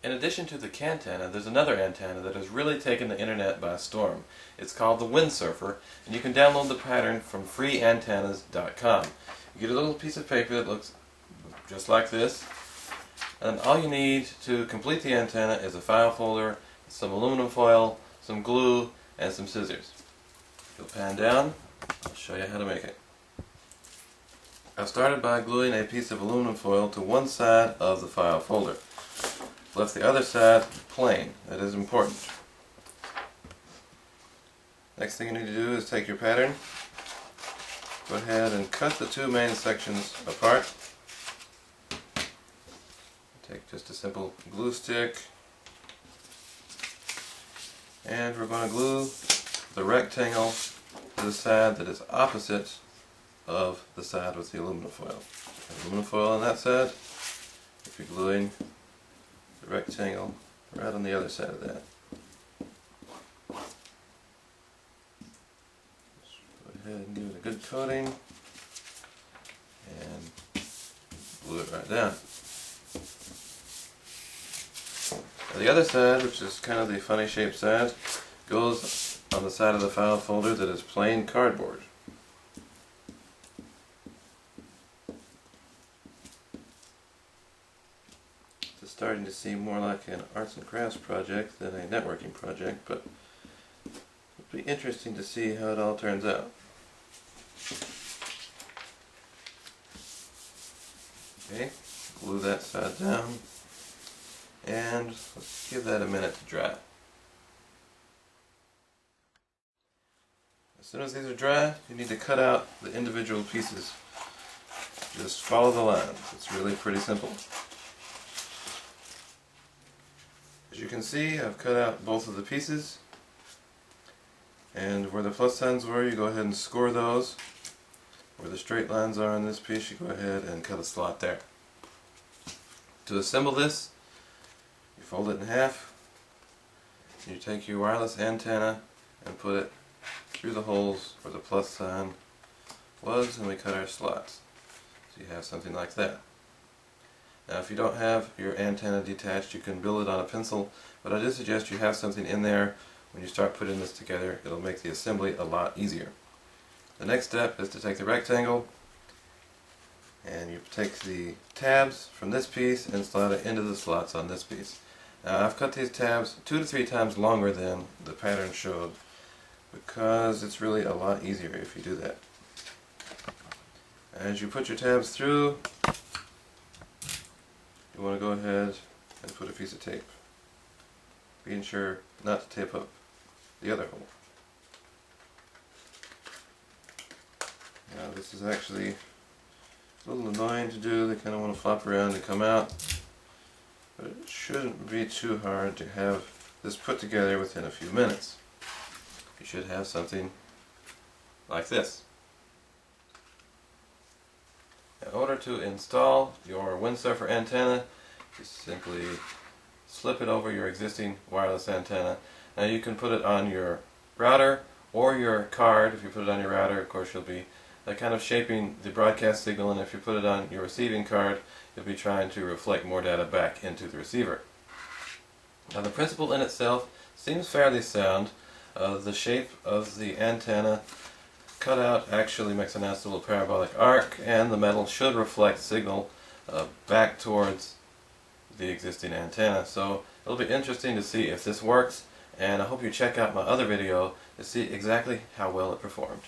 In addition to the Cantana, there's another antenna that has really taken the internet by storm. It's called the WindSurfer, and you can download the pattern from freeantennas.com. You get a little piece of paper that looks just like this, and all you need to complete the antenna is a file folder, some aluminum foil, some glue, and some scissors. You'll pan down, I'll show you how to make it. I've started by gluing a piece of aluminum foil to one side of the file folder. Left the other side plain. That is important. Next thing you need to do is take your pattern, go ahead and cut the two main sections apart. Take just a simple glue stick, and we're going to glue the rectangle to the side that is opposite of the side with the aluminum foil. Aluminum foil on that side, if you're gluing the rectangle right on the other side of that. Just go ahead and give it a good coating and glue it right down. Now the other side, which is kind of the funny shaped side, goes on the side of the file folder that is plain cardboard. It's starting to seem more like an arts and crafts project than a networking project, but it'll be interesting to see how it all turns out. Okay, glue that side down, and let's give that a minute to dry. As soon as these are dry, you need to cut out the individual pieces. Just follow the lines. It's really pretty simple. As you can see, I've cut out both of the pieces, and where the plus signs were, you go ahead and score those. Where the straight lines are on this piece, you go ahead and cut a slot there. To assemble this, you fold it in half, you take your wireless antenna and put it through the holes where the plus sign was, and we cut our slots. So you have something like that. Now if you don't have your antenna detached, you can build it on a pencil, but I do suggest you have something in there when you start putting this together. It'll make the assembly a lot easier. The next step is to take the rectangle and you take the tabs from this piece and slide it into the slots on this piece. Now I've cut these tabs 2 to 3 times longer than the pattern showed because it's really a lot easier if you do that. As you put your tabs through, you want to go ahead and put a piece of tape, being sure not to tape up the other hole. Now this is actually a little annoying to do. They kind of want to flop around and come out, but it shouldn't be too hard to have this put together within a few minutes. You should have something like this. In order to install your WindSurfer antenna, just simply slip it over your existing wireless antenna. Now you can put it on your router or your card. If you put it on your router, of course you'll be kind of shaping the broadcast signal, and if you put it on your receiving card, you'll be trying to reflect more data back into the receiver. Now the principle in itself seems fairly sound. The shape of the antenna cutout actually makes a nice little parabolic arc, and the metal should reflect signal back towards the existing antenna. So it'll be interesting to see if this works, and I hope you check out my other video to see exactly how well it performed.